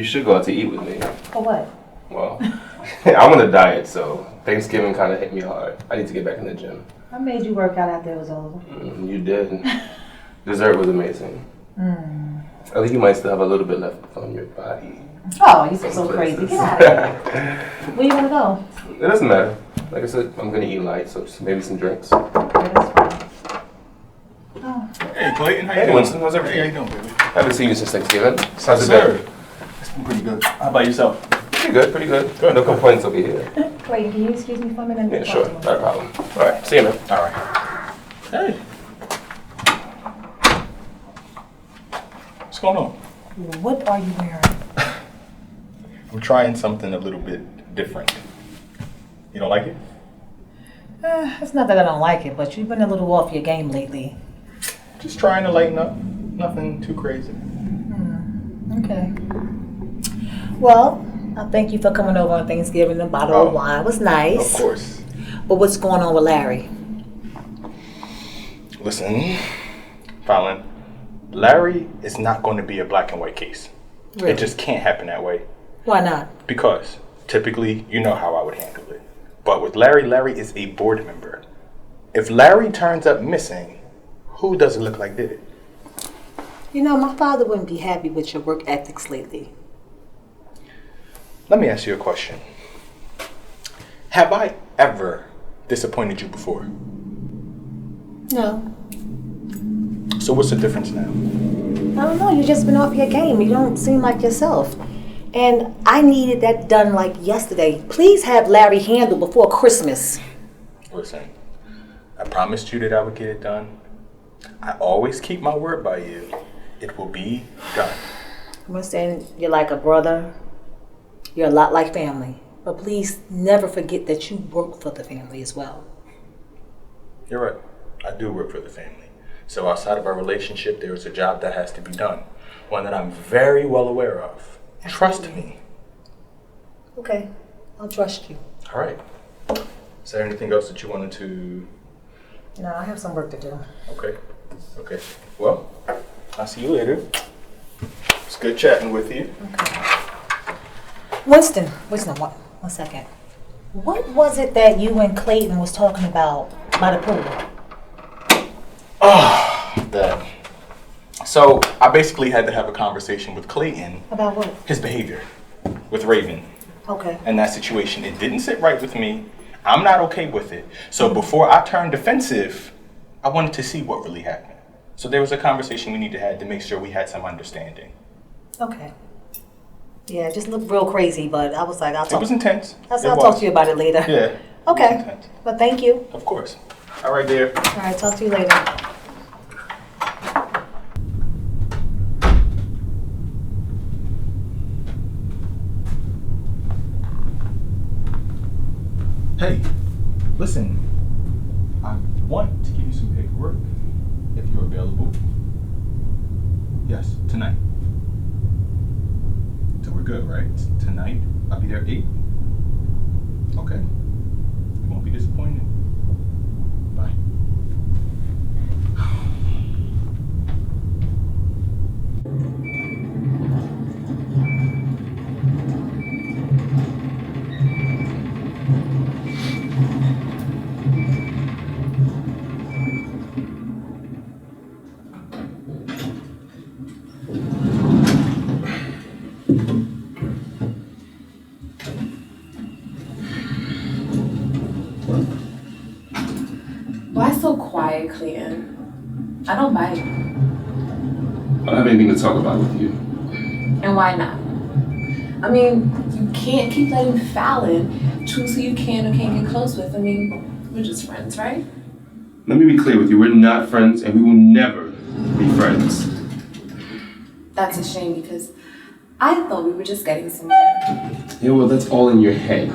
You should go out to eat with me. For what? Well, I'm on a diet, so Thanksgiving kind of hit me hard. I need to get back in the gym. I made you work out after it was over. You did. Dessert was amazing. I think you might still have a little bit left on your body. Oh, you so crazy. Get out of here. Where you want to go? It doesn't matter. Like I said, I'm going to eat light, so just maybe some drinks. Okay, that's fine. Oh. Hey, Clayton. How you doing? Hey, Winston. How's everything? Hey, how you doing, baby? Haven't seen you since Thanksgiving. How's it Sir. been? It's been pretty good. How about yourself? Pretty good, pretty good. No complaints over here. Wait, can you excuse me for a minute? Yeah, sure. Not a problem. All right. See you, man. All right. Hey. What's going on? What are you wearing? I'm trying something a little bit different. You don't like it? It's not that I don't like it, but you've been a little off your game lately. Just trying to lighten up. Nothing too crazy. Okay. Well, I thank you for coming over on Thanksgiving. A bottle of wine was nice. Of course. But what's going on with Larry? Listen, Phallon, Larry is not going to be a black and white case. Really? It just can't happen that way. Why not? Because typically, you know how I would handle it. But with Larry, Larry is a board member. If Larry turns up missing, who does it look like did it? You know, my father wouldn't be happy with your work ethics lately. Let me ask you a question. Have I ever disappointed you before? No. So what's the difference now? I don't know. You've just been off your game. You don't seem like yourself. And I needed that done like yesterday. Please have Larry handled before Christmas. Listen, I promised you that I would get it done. I always keep my word by you. It will be done. Winston, you're like a brother. You're a lot like family. But please never forget that you work for the family as well. You're right. I do work for the family. So outside of our relationship, there is a job that has to be done. One that I'm very well aware of. Absolutely. Trust me. Okay, I'll trust you. All right. Is there anything else that you wanted to... No, I have some work to do. Okay. Okay. Well, I'll see you later. It's good chatting with you. Okay. Winston, one second. What was it that you and Clayton was talking about by the pool? That. So I basically had to have a conversation with Clayton. About what? His behavior with Raven. Okay. And that situation, it didn't sit right with me. I'm not okay with it. So before I turned defensive, I wanted to see what really happened. So there was a conversation we needed to have to make sure we had some understanding. Okay. Yeah, it just looked real crazy, but I was like, I'll talk. It was intense. I'll talk to you about it later. Yeah. Okay. But thank you. Of course. All right, dear. All right, talk to you later. Hey, listen, I want to give you some paperwork if you're available. Yes, tonight. So we're good, right? Tonight, I'll be there at 8. Okay. You won't be disappointed. Bye. Why so quiet, Clayton? I don't bite. I don't have anything to talk about with you. And why not? I mean, you can't keep letting Phallon choose who you can or can't get close with. I mean, we're just friends, right? Let me be clear with you. We're not friends, and we will never be friends. That's a shame because I thought we were just getting somewhere. Yeah, well, that's all in your head.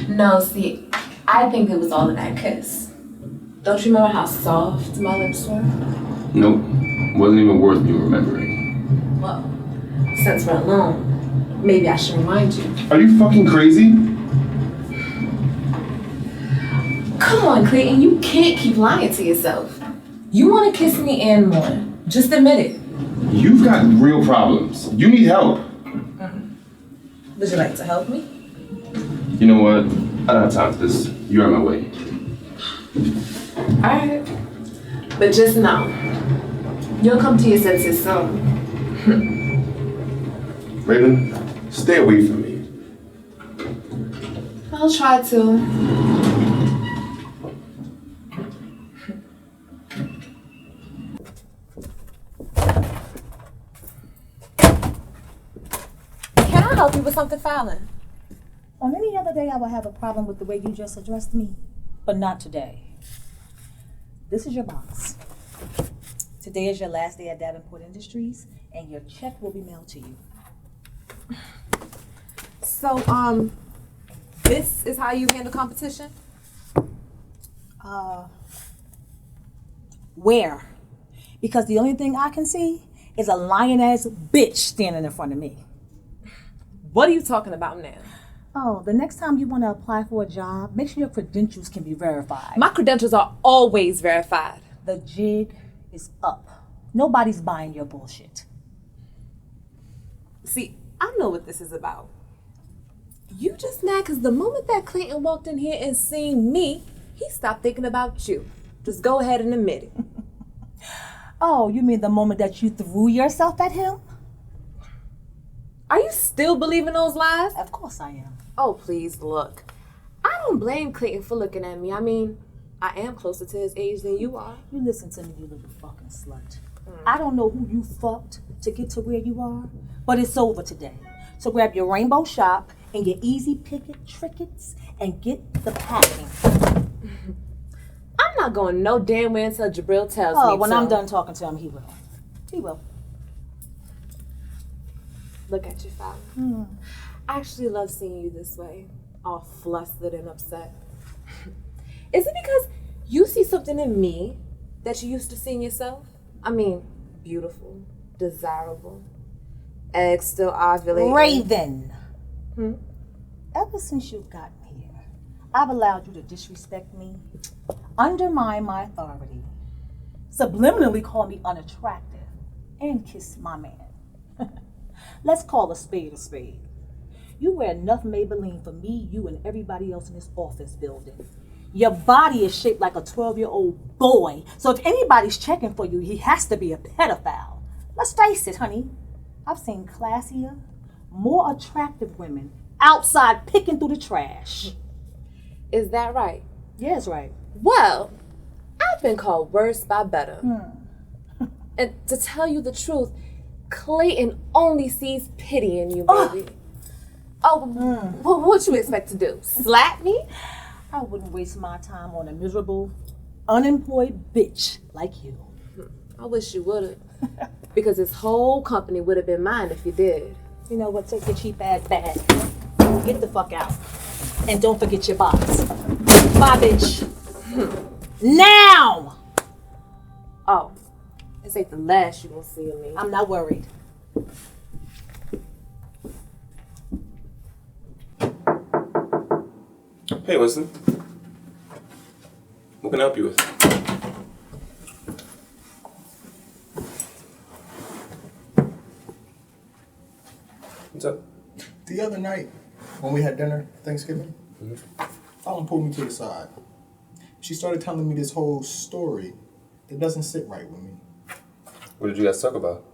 No, see, I think it was all in that kiss. Don't you remember how soft my lips were? Nope. Wasn't even worth you remembering. Well, since we're alone, maybe I should remind you. Are you fucking crazy? Come on, Clayton, you can't keep lying to yourself. You want to kiss me and more. Just admit it. You've got real problems. You need help. Would you like to help me? You know what? I don't have time for this. You're on my way. Alright. But just know, you'll come to your senses soon. Raven, stay away from me. I'll try to. Can I help you with something, Phallon? On any other day, I would have a problem with the way you just addressed me, but not today. This is your box. Today is your last day at Davenport Industries, and your check will be mailed to you. So, this is how you handle competition? Where? Because the only thing I can see is a lying-ass bitch standing in front of me. What are you talking about now? Oh, the next time you want to apply for a job, make sure your credentials can be verified. My credentials are always verified. The jig is up. Nobody's buying your bullshit. See, I know what this is about. You just mad because the moment that Clayton walked in here and seen me, he stopped thinking about you. Just go ahead and admit it. Oh, you mean the moment that you threw yourself at him? Are you still believing those lies? Of course I am. Oh, please, look. I don't blame Clayton for looking at me. I mean, I am closer to his age than you are. You listen to me, you little fucking slut. I don't know who you fucked to get to where you are, but it's over today. So grab your rainbow shop and your easy picket trickets and get the packing. I'm not going no damn way until Jabril tells me Oh, when to. I'm done talking to him, he will. He will. Look at you, Phallon. I actually love seeing you this way, all flustered and upset. Is it because you see something in me that you used to see in yourself? I mean, beautiful, desirable, eggs still ovulating. Raven. Ever since you've gotten here, I've allowed you to disrespect me, undermine my authority, subliminally call me unattractive, and kiss my man. Let's call a spade a spade. You wear enough Maybelline for me, you, and everybody else in this office building. Your body is shaped like a 12-year-old boy, so if anybody's checking for you, he has to be a pedophile. Let's face it, honey. I've seen classier, more attractive women outside picking through the trash. Is that right? Yeah, it's right. Well, I've been called worse by better. And to tell you the truth, Clayton only sees pity in you, baby. Well, what you expect to do? Slap me? I wouldn't waste my time on a miserable, unemployed bitch like you. I wish you would've. Because this whole company would have been mine if you did. You know what? Take your cheap ass bag. Get the fuck out. And don't forget your box. Bye, bitch. Now! Oh, this ain't the last you gonna see of me. I'm not worried. Hey, Winston. What can I help you with? What's up? The other night, when we had dinner, Thanksgiving, Phallon pulled me to the side. She started telling me this whole story that doesn't sit right with me. What did you guys talk about?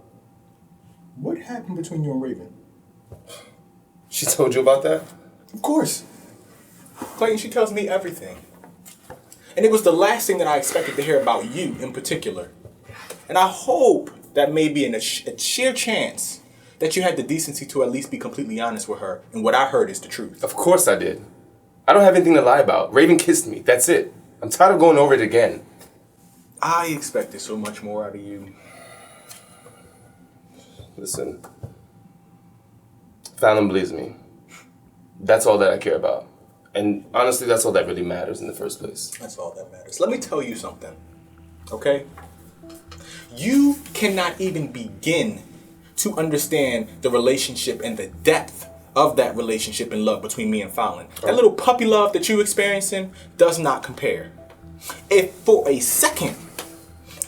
What happened between you and Raven? She told you about that? Of course. Clayton, she tells me everything. And it was the last thing that I expected to hear about you in particular. And I hope that maybe in a sheer chance that you had the decency to at least be completely honest with her, and what I heard is the truth. Of course I did. I don't have anything to lie about. Raven kissed me. That's it. I'm tired of going over it again. I expected so much more out of you. Listen. Phallon believes me. That's all that I care about. And honestly, that's all that really matters in the first place. That's all that matters. Let me tell you something, okay? You cannot even begin to understand the relationship and the depth of that relationship and love between me and Phallon. That little puppy love that you're experiencing does not compare. If for a second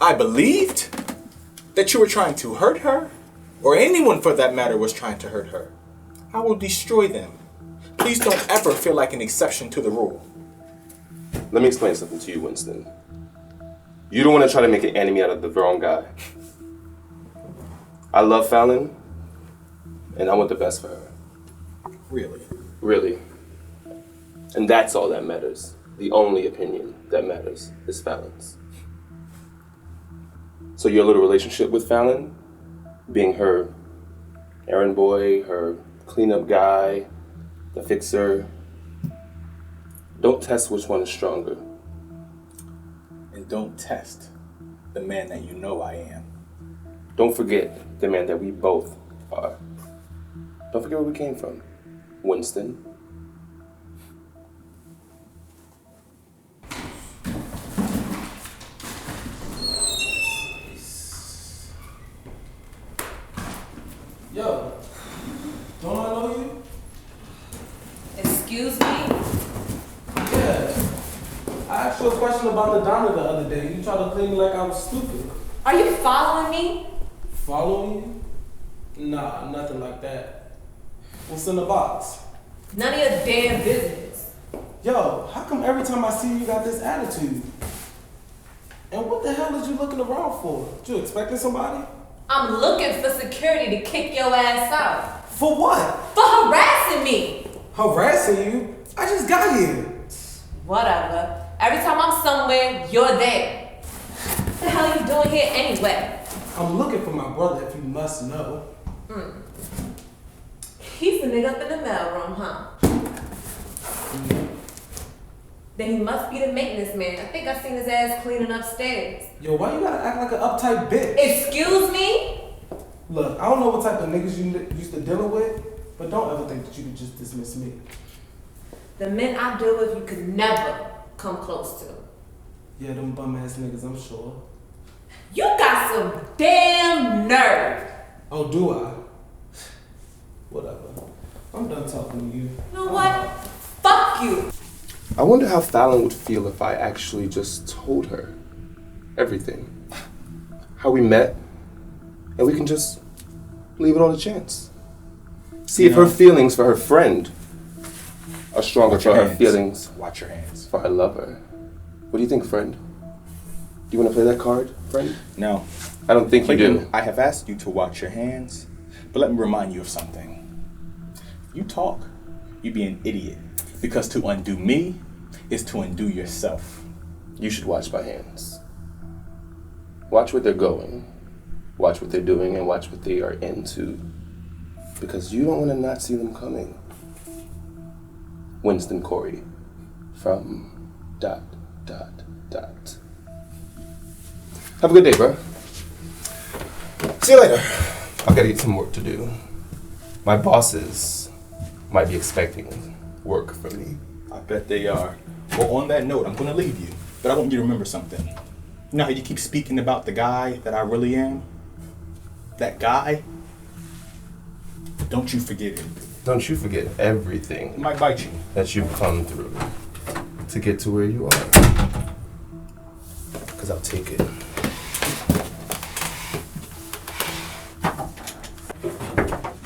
I believed that you were trying to hurt her, or anyone for that matter was trying to hurt her, I will destroy them. Please don't ever feel like an exception to the rule. Let me explain something to you, Winston. You don't want to try to make an enemy out of the wrong guy. I love Phallon, and I want the best for her. Really? Really. And that's all that matters. The only opinion that matters is Phallon's. So your little relationship with Phallon, being her errand boy, her cleanup guy, the fixer, don't test which one is stronger. And don't test the man that you know I am. Don't forget the man that we both are. Don't forget where we came from, Winston. Yo, don't I know you? Excuse me? Yeah. I asked you a question about the diner the other day. You tried to play me like I was stupid. Are you following me? Following you? Nah, nothing like that. What's in the box? None of your damn business. Yo, how come every time I see you, you got this attitude? And what the hell is you looking around for? You expecting somebody? I'm looking for security to kick your ass out. For what? For harassing me. Harassing you? I just got here. Whatever. Every time I'm somewhere, you're there. What the hell are you doing here anyway? I'm looking for my brother, if you must know. He's the nigga up in the mailroom, huh? Then he must be the maintenance man. I think I seen his ass cleaning upstairs. Yo, why you gotta act like an uptight bitch? Excuse me? Look, I don't know what type of niggas you used to dealing with, but don't ever think that you could just dismiss me. The men I deal with, you could never come close to. Yeah, them bum ass niggas, I'm sure. You got some damn nerve. Oh, do I? Whatever. I'm done talking to you. You know what? Fuck you. I wonder how Phallon would feel if I actually just told her everything. How we met, and we can just leave it on a chance. See if her feelings for her friend are stronger for her feelings Watch your hands. for her lover. What do you think, friend? Do you want to play that card, friend? No. I don't think you Clayton, do. I have asked you to watch your hands, but let me remind you of something. You talk, you be an idiot. Because to undo me is to undo yourself. You should watch my hands. Watch where they're going. Watch what they're doing and watch what they are into. Because you don't want to not see them coming. Winston Corey from ... Have a good day, bro. See you later. I've got to get some work to do. My bosses might be expecting work from me. I bet they are. Well, on that note, I'm going to leave you. But I want you to remember something. You know how you keep speaking about the guy that I really am? That guy? Don't you forget it. Don't you forget everything It might bite you. that you've come through to get to where you are. Because I'll take it.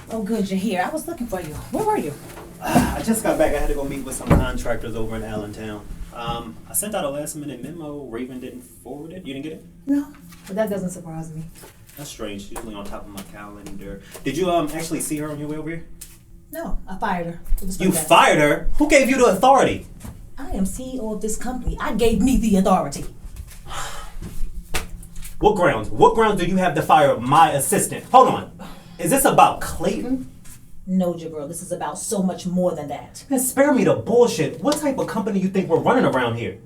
Oh, good, you're here. I was looking for you. Where were you? I just got back. I had to go meet with some contractors over in Allentown. I sent out a last-minute memo. Raven didn't forward it. You didn't get it? No, but that doesn't surprise me. That's strange. She's usually on top of my calendar. Did you actually see her on your way over here? No, I fired her. It was You fantastic. fired her? Who gave you the authority? I am CEO of this company. I gave me the authority. What grounds? What grounds do you have to fire my assistant? Hold on. Is this about Clayton? No, Jabril, this is about so much more than that. Man, spare me the bullshit. What type of company you think we're running around here?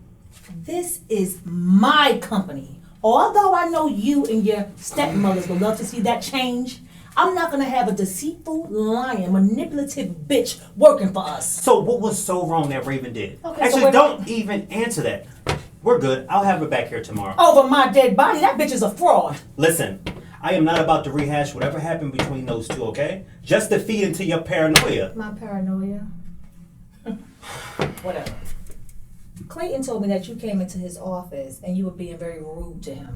This is my company. Although I know you and your stepmothers would love to see that change, I'm not gonna have a deceitful, lying, manipulative bitch working for us. So what was so wrong that Raven did? Okay, so Actually, we're- don't even answer that. We're good. I'll have her back here tomorrow. Over my dead body, that bitch is a fraud. Listen, I am not about to rehash whatever happened between those two, okay? Just to feed into your paranoia. My paranoia. Whatever. Clayton told me that you came into his office and you were being very rude to him.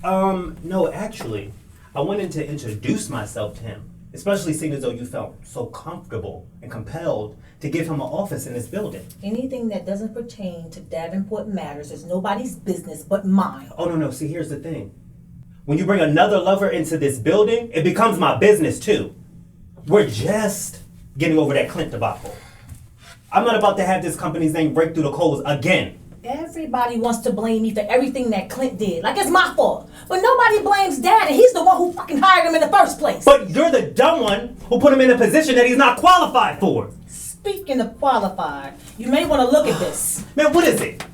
No, actually, I wanted to introduce myself to him, especially seeing as though you felt so comfortable and compelled to give him an office in this building. Anything that doesn't pertain to Davenport matters is nobody's business but mine. Oh, no, see, here's the thing. When you bring another lover into this building, it becomes my business too. We're just getting over that Clint debacle. I'm not about to have this company's name break through the coals again. Everybody wants to blame me for everything that Clint did, like it's my fault. But nobody blames Dad, and he's the one who fucking hired him in the first place. But you're the dumb one who put him in a position that he's not qualified for. Speaking of qualified, you may want to look at this. Man, what is it?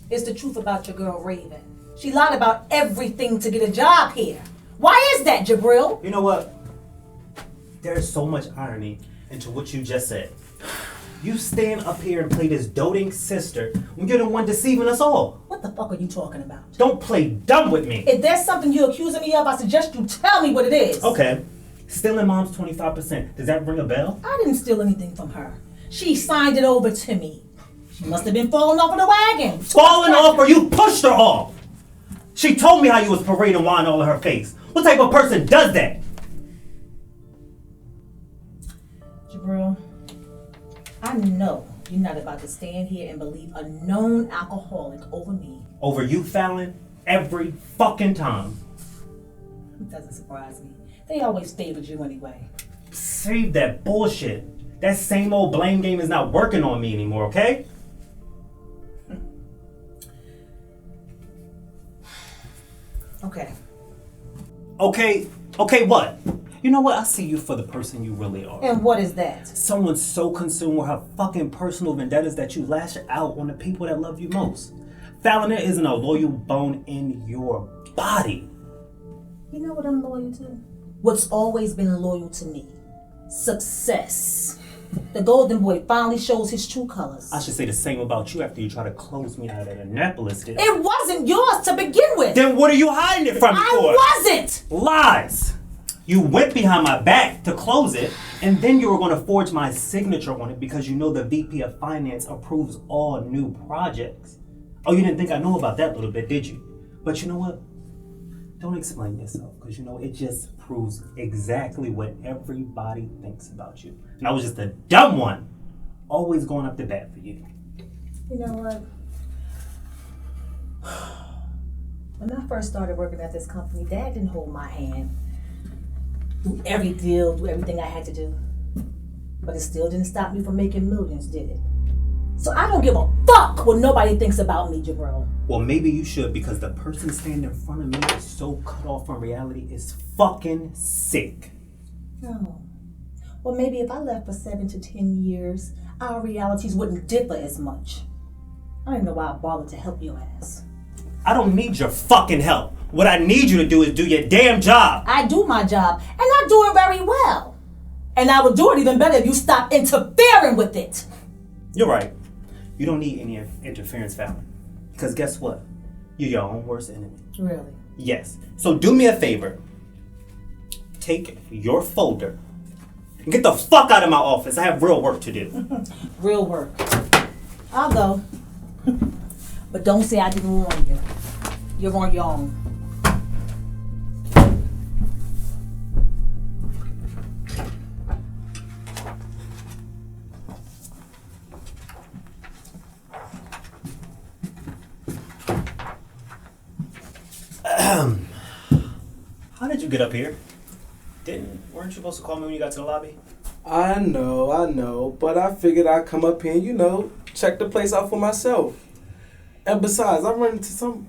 It's the truth about your girl Raven. She lied about everything to get a job here. Why is that, Jabril? You know what? There's so much irony into what you just said. You stand up here and play this doting sister when you're the one deceiving us all. What the fuck are you talking about? Don't play dumb with me. If there's something you're accusing me of, I suggest you tell me what it is. Okay. Stealing Mom's 25%. Does that ring a bell? I didn't steal anything from her. She signed it over to me. She must have been falling off of the wagon. Falling off, or you pushed her off? She told me how you was parading wine all in her face. What type of person does that? Jabril, I know you're not about to stand here and believe a known alcoholic over me. Over you, Phallon? Every fucking time. It doesn't surprise me. They always favored you anyway. Save that bullshit. That same old blame game is not working on me anymore, okay? Okay. Okay, what? You know what? I see you for the person you really are. And what is that? Someone so consumed with her fucking personal vendettas that you lash out on the people that love you most. Phallon, there isn't a loyal bone in your body. You know what I'm loyal to? What's always been loyal to me. Success. The golden boy finally shows his true colors. I should say the same about you after you try to close me out at Annapolis, did It wasn't yours to begin with. Then what are you hiding it from me for? I wasn't. Lies. You went behind my back to close it, and then you were going to forge my signature on it because you know the VP of Finance approves all new projects. Oh, you didn't think I knew about that little bit, did you? But you know what? Don't explain yourself, because you know it just proves exactly what everybody thinks about you. And I was just a dumb one, always going up to bat for you. You know what? When I first started working at this company, Dad didn't hold my hand. Do every deal, do everything I had to do. But it still didn't stop me from making millions, did it? So I don't give a fuck what nobody thinks about me, Jabril. Well, maybe you should, because the person standing in front of me is so cut off from reality is fucking sick. Oh. Well, maybe if I left for 7 to 10 years, our realities wouldn't differ as much. I don't even know why I bothered to help your ass. I don't need your fucking help. What I need you to do is do your damn job. I do my job, and I do it very well. And I would do it even better if you stopped interfering with it. You're right. You don't need any interference, Phallon. Because guess what? You're your own worst enemy. Really? Yes. So do me a favor. Take your folder and get the fuck out of my office. I have real work to do. Real work. I'll go. But don't say I didn't warn you. You're on your own. How did you get up here? Weren't you supposed to call me when you got to the lobby? I know, but I figured I'd come up here and, check the place out for myself. And besides, I run into some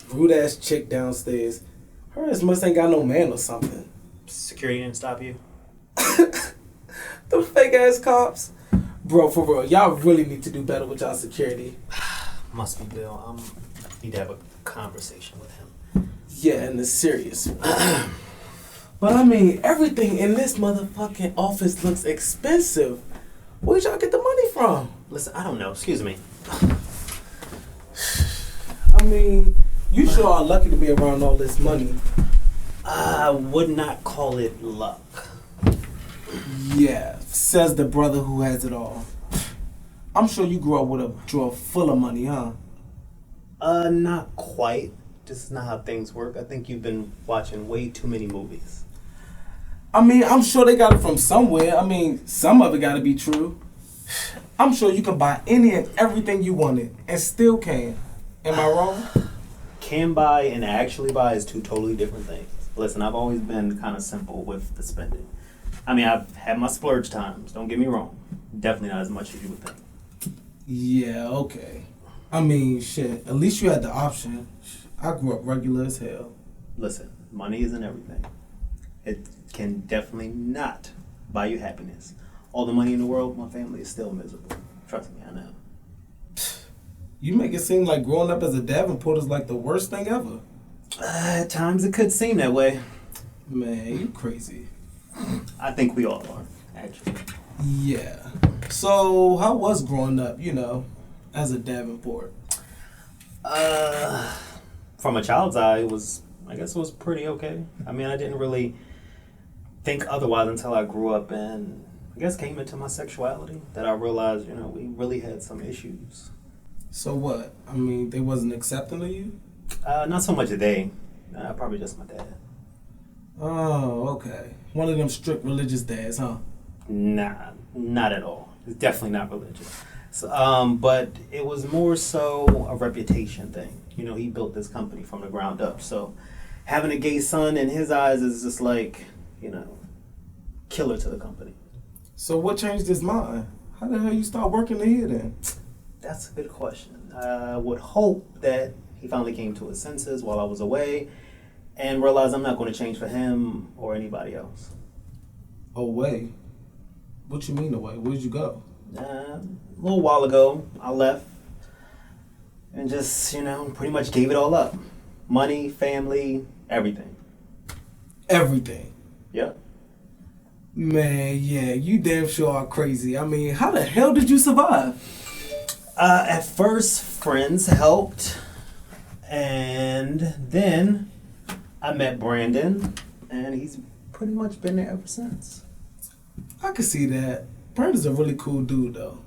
rude-ass chick downstairs. Her ass must ain't got no man or something. Security didn't stop you? Those fake-ass cops. Bro, for real, y'all really need to do better with y'all security. Must be Bill. Need to have a conversation with him. Yeah, and it's serious. But I mean, everything in this motherfucking office looks expensive. Where'd y'all get the money from? Listen, I don't know. Excuse me. I mean, you sure are lucky to be around all this money. I would not call it luck. Yeah, says the brother who has it all. I'm sure you grew up with a drawer full of money, huh? Not quite. this is not how things work. I think you've been watching way too many movies. I mean, I'm sure they got it from somewhere. I mean, some of it got to be true. I'm sure you can buy any and everything you wanted and still can. Am I wrong? Can buy and actually buy is two totally different things. Listen, I've always been kind of simple with the spending. I mean, I've had my splurge times, don't get me wrong. Definitely not as much as you would think. Yeah, okay. I mean, shit, at least you had the option. I grew up regular as hell. Listen, money isn't everything. It can definitely not buy you happiness. All the money in the world, my family is still miserable. Trust me, I know. You make it seem like growing up as a Davenport is like the worst thing ever. At times it could seem that way. Man, you crazy. I think we all are, actually. Yeah. So, how was growing up, you know, as a Davenport? From a child's eye, I guess it was pretty okay. I mean, I didn't really think otherwise until I grew up and I guess came into my sexuality that I realized, you know, we really had some issues. So what? I mean, they wasn't accepting of you? Not so much they. Probably just my dad. Oh, okay. One of them strict religious dads, huh? Nah, not at all. It's definitely not religious. So, but it was more so a reputation thing. You know, he built this company from the ground up. So having a gay son in his eyes is just like, you know, killer to the company. So what changed his mind? How the hell you start working here then? That's a good question. I would hope that he finally came to his senses while I was away and realized I'm not going to change for him or anybody else. Away? What you mean away? Where'd you go? A little while ago, I left and just, you know, pretty much gave it all up. Money, family, everything. Everything? Yep. Man, yeah, you damn sure are crazy. I mean, how the hell did you survive? At first, friends helped, and then I met Brandon, and he's pretty much been there ever since. I can see that. Brandon's a really cool dude, though.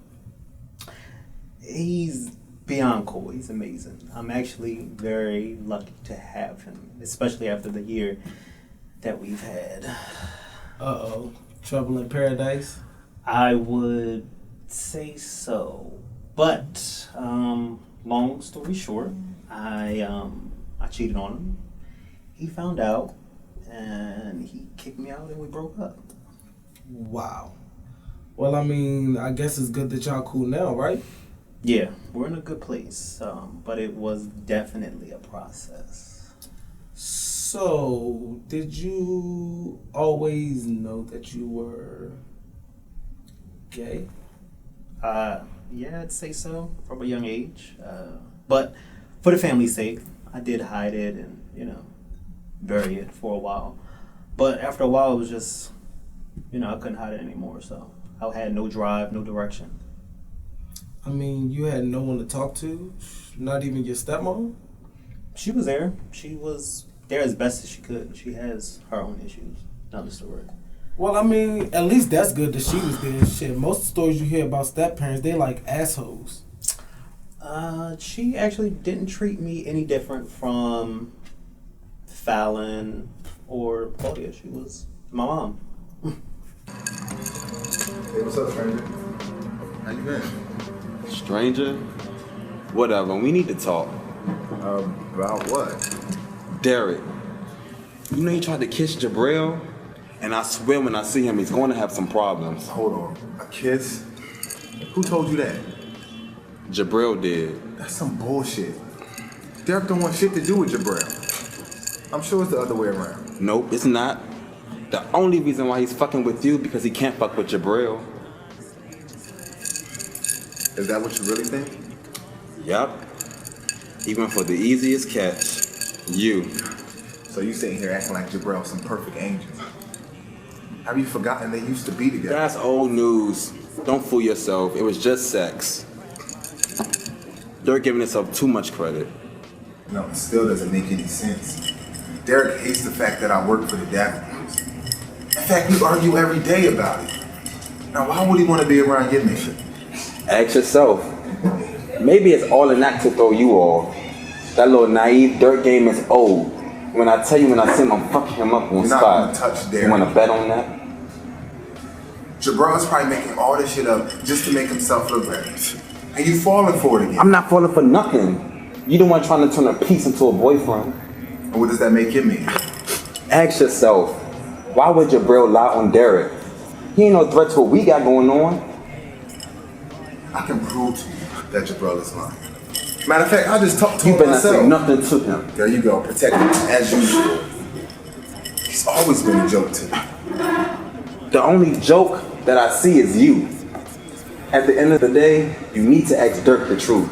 He's beyond cool. He's amazing. I'm actually very lucky to have him, especially after the year that we've had. Uh-oh. Trouble in paradise? I would say so. But, long story short, I cheated on him. He found out, and he kicked me out, and we broke up. Wow. Well, I mean, I guess it's good that y'all cool now, right? Yeah, we're in a good place, but it was definitely a process. So, did you always know that you were gay? Yeah, I'd say so, from a young age. But for the family's sake, I did hide it and, you know, bury it for a while. But after a while, it was just, you know, I couldn't hide it anymore, so I had no drive, no direction. I mean, you had no one to talk to? Not even your stepmom? She was there. She was there as best as she could. She has her own issues. Another story. Well, I mean, at least that's good that she was there. Shit, most stories you hear about step-parents, they like assholes. She actually didn't treat me any different from Phallon or Claudia. She was my mom. Hey, what's up, stranger? How you been? Stranger? Whatever, we need to talk. About what? Derek, you know he tried to kiss Jabril? And I swear when I see him, he's going to have some problems. Hold on. A kiss? Who told you that? Jabril did. That's some bullshit. Derek don't want shit to do with Jabril. I'm sure it's the other way around. Nope, it's not. The only reason why he's fucking with you because he can't fuck with Jabril. Is that what you really think? Yup. Even for the easiest catch, you. So you sitting here acting like Jabril some perfect angel. Have you forgotten they used to be together? That's old news. Don't fool yourself. It was just sex. They're giving himself too much credit. No, it still doesn't make any sense. Derek hates the fact that I work for the Davenports. In fact, we argue every day about it. Now, why would he want to be around your nigga? Ask yourself. Maybe it's all an act to throw you off. That little naive dirt game is old. When I tell you, when I see him, I'm fucking him up on You're not spot. gonna touch Derek. You wanna bet on that? Jabril is probably making all this shit up just to make himself look better. And you falling for it again. I'm not falling for nothing. You the one trying to turn a piece into a boyfriend. And what does that make him mean? Ask yourself, why would Jabril lie on Derek? He ain't no threat to what we got going on. I can prove to you that Jabril is lying. Matter of fact, I just talked to You him better not myself. say nothing to him. There you go, protect him as usual. He's always been a joke to me. The only joke that I see is you. At the end of the day, you need to ask Dirk the truth.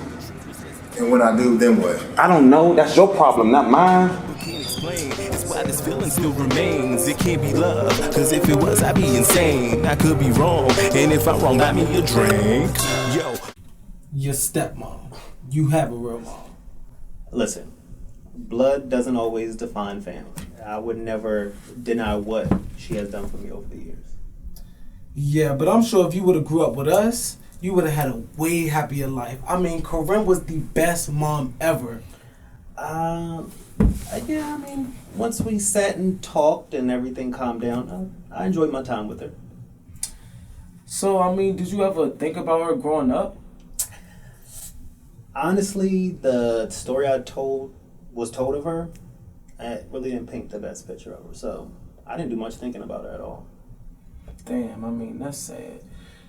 And when I do, then what? I don't know. That's your problem, not mine. Can't explain. It's why this feeling still remains. It can't be love, cause if it was, I'd be insane. I could be wrong, and if I'm wrong, buy me a drink. Yo. Your stepmom. You have a real mom. Listen, blood doesn't always define family. I would never deny what she has done for me over the years. Yeah, but I'm sure if you would have grew up with us, you would have had a way happier life. I mean, Corinne was the best mom ever. Yeah, I mean, once we sat and talked and everything calmed down, I enjoyed my time with her. So, I mean, did you ever think about her growing up? Honestly, the story was told of her, it really didn't paint the best picture of her, so I didn't do much thinking about her at all. Damn, I mean, that's sad.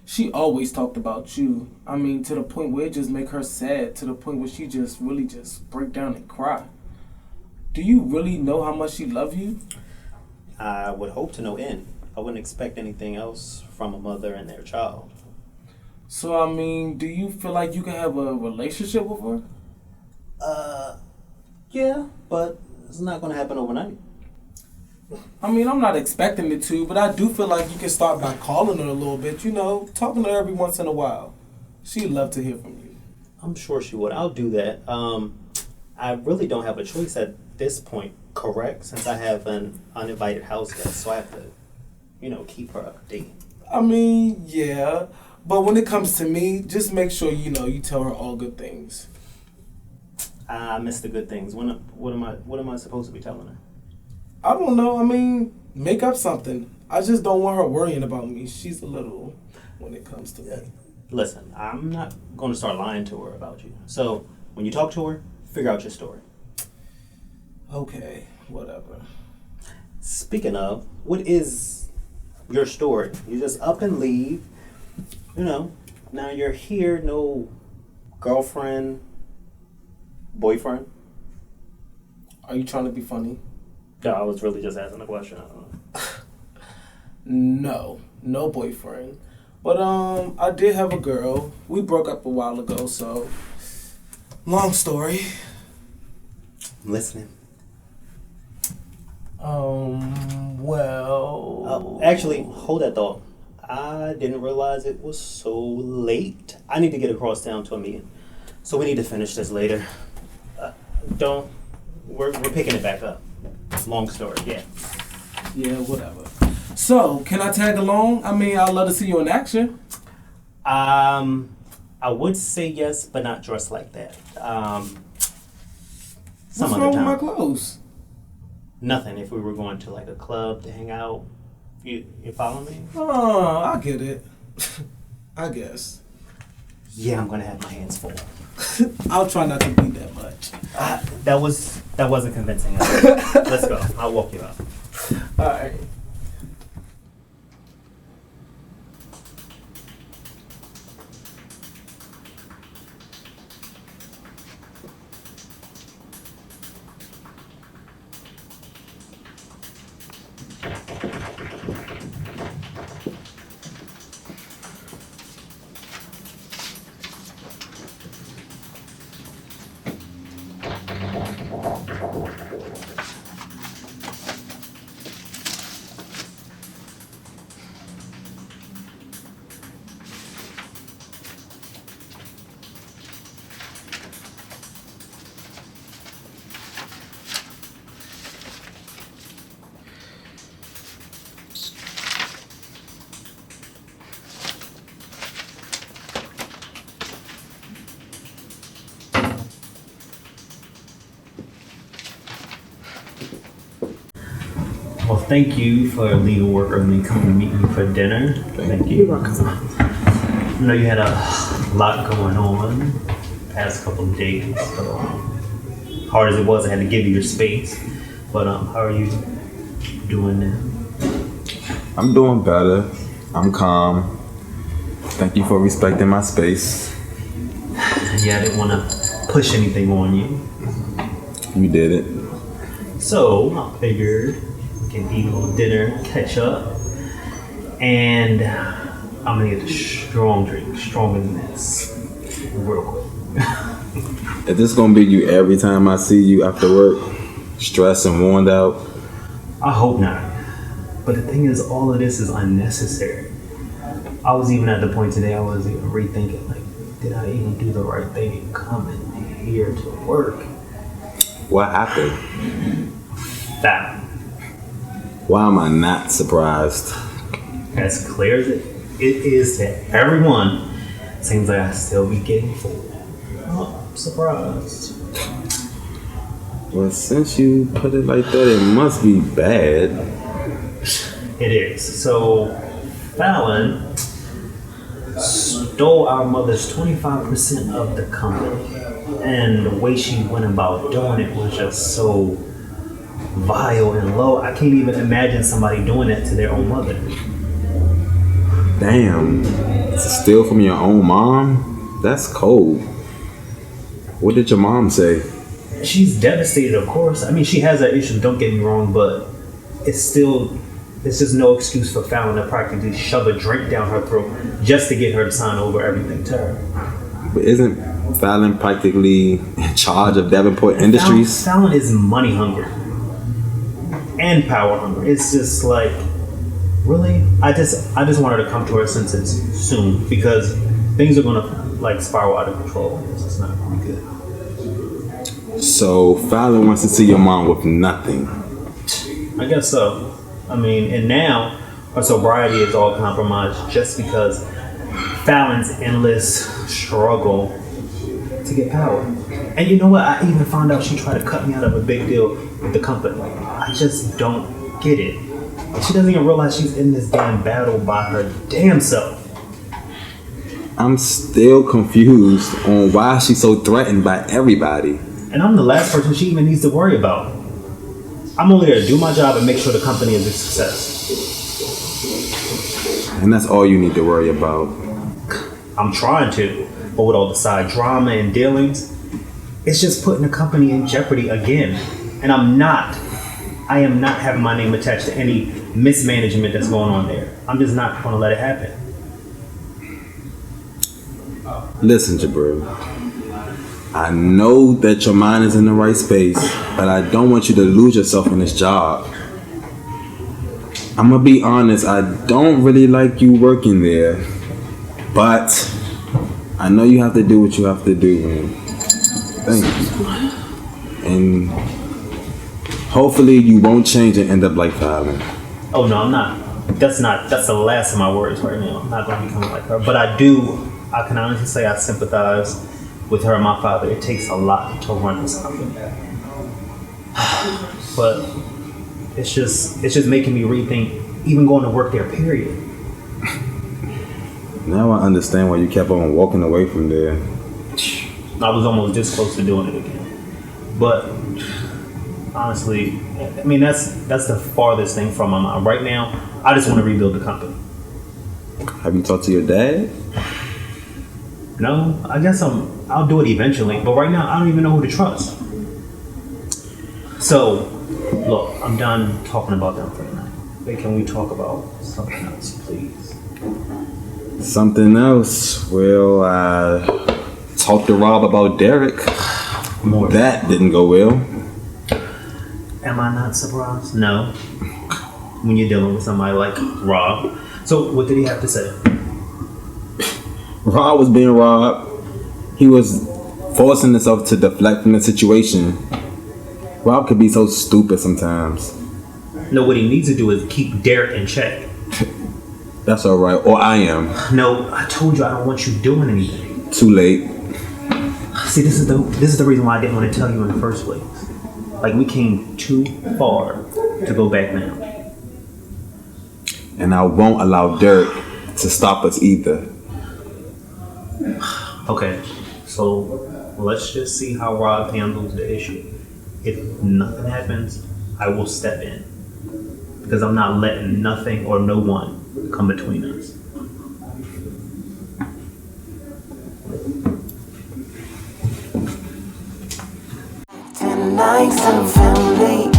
She always talked about you. I mean, to the point where it just make her sad, to the point where she just really just break down and cry. Do you really know how much she love you? I would hope to no end. I wouldn't expect anything else from a mother and their child. So, I mean, do you feel like you can have a relationship with her? Yeah, but it's not going to happen overnight. I mean, I'm not expecting it to, but I do feel like you can start by calling her a little bit, you know, talking to her every once in a while. She'd love to hear from you. I'm sure she would. I'll do that. I really don't have a choice at this point, correct? Since I have an uninvited house guest, so I have to, keep her updated. I mean, yeah, but when it comes to me, just make sure, you tell her all good things. I miss the good things. What am I supposed to be telling her? I don't know. I mean, make up something. I just don't want her worrying about me. She's a little when it comes to that. Listen, I'm not going to start lying to her about you. So when you talk to her, figure out your story. Okay, whatever. Speaking of, what is your story? You just up and leave. Now you're here, no girlfriend, boyfriend. Are you trying to be funny? No, I was really just asking a question. I don't know. No boyfriend. But I did have a girl. We broke up a while ago, so long story. I'm listening. Well. Actually, hold that thought. I didn't realize it was so late. I need to get across town to a meeting, so we need to finish this later. We're picking it back up. Long story, yeah. Yeah, whatever. So, can I tag along? I mean, I'd love to see you in action. I would say yes, but not dressed like that. What's wrong with my clothes? Nothing. If we were going to like a club to hang out, you follow me? Oh, I get it. I guess. Yeah, I'm gonna have my hands full. I'll try not to be that much. That wasn't convincing. Let's go. I'll walk you out. All right. Well, thank you for leaving work early and coming to meet me for dinner. Thank you. You're welcome. I know you had a lot going on past couple of days. So, hard as it was, I had to give you your space. But how are you doing now? I'm doing better. I'm calm. Thank you for respecting my space. Yeah, I didn't want to push anything on you. You did it. So I figured we can eat a little dinner, catch up, and I'm gonna get a strong drink, stronger than this, real quick. Is this gonna be you every time I see you after work? Stressed and worn out? I hope not. But the thing is, all of this is unnecessary. I was even at the point today I was even rethinking, like, did I even do the right thing in coming here to work? What happened? That. Why am I not surprised? As clear as it is to everyone, seems like I still be getting fooled. Oh, I'm surprised. Well, since you put it like that, it must be bad. It is. So, Phallon stole our mother's 25% of the company. And the way she went about doing it was just so vile and low. I can't even imagine somebody doing that to their own mother. Damn. To steal from your own mom? That's cold. What did your mom say? She's devastated, of course. I mean, she has her issues, don't get me wrong, but it's just no excuse for Phallon to practically shove a drink down her throat just to get her to sign over everything to her. But isn't Phallon practically in charge of Davenport Industries? Phallon is money hungry and power hungry. It's just like, really? I just want her to come to her senses soon, because things are gonna like spiral out of control. It's not gonna be good. So Phallon wants to see your mom with nothing. I guess so. I mean, and now her sobriety is all compromised just because Phallon's endless struggle to get power. And you know what? I even found out she tried to cut me out of a big deal with the company. I just don't get it. She doesn't even realize she's in this damn battle by her damn self. I'm still confused on why she's so threatened by everybody. And I'm the last person she even needs to worry about. I'm only there to do my job and make sure the company is a success. And that's all you need to worry about. I'm trying to, but with all the side drama and dealings, it's just putting the company in jeopardy again. And I am not having my name attached to any mismanagement that's going on there. I'm just not going to let it happen. Listen, Jabril. I know that your mind is in the right space, but I don't want you to lose yourself in this job. I'm gonna be honest, I don't really like you working there, but I know you have to do what you have to do, and thank you. And hopefully you won't change and end up like Phallon. Oh no, I'm not. That's the last of my words right now. I'm not gonna become like her. But I can honestly say I sympathize with her and my father. It takes a lot to run this company. But it's just making me rethink even going to work there, period. Now I understand why you kept on walking away from there. I was almost this close to doing it again. But honestly, I mean, that's the farthest thing from my mind. Right now, I just want to rebuild the company. Have you talked to your dad? No, I guess I'll do it eventually. But right now, I don't even know who to trust. So, look, I'm done talking about them for tonight. Hey, can we talk about something else, please? Something else? Well, I talked to Rob about Derek. More. That didn't go well. Am I not surprised? No. When you're dealing with somebody like Rob. So, what did he have to say? Rob was being Rob. He was forcing himself to deflect from the situation. Rob could be so stupid sometimes. No, what he needs to do is keep Derek in check. That's alright, or I am. No, I told you I don't want you doing anything. Too late. See, this is the reason why I didn't want to tell you in the first place. Like, we came too far to go back now. And I won't allow Derek to stop us either. Okay, so let's just see how Rob handles the issue. If nothing happens, I will step in. Because I'm not letting nothing or no one come between us. Tonight's some family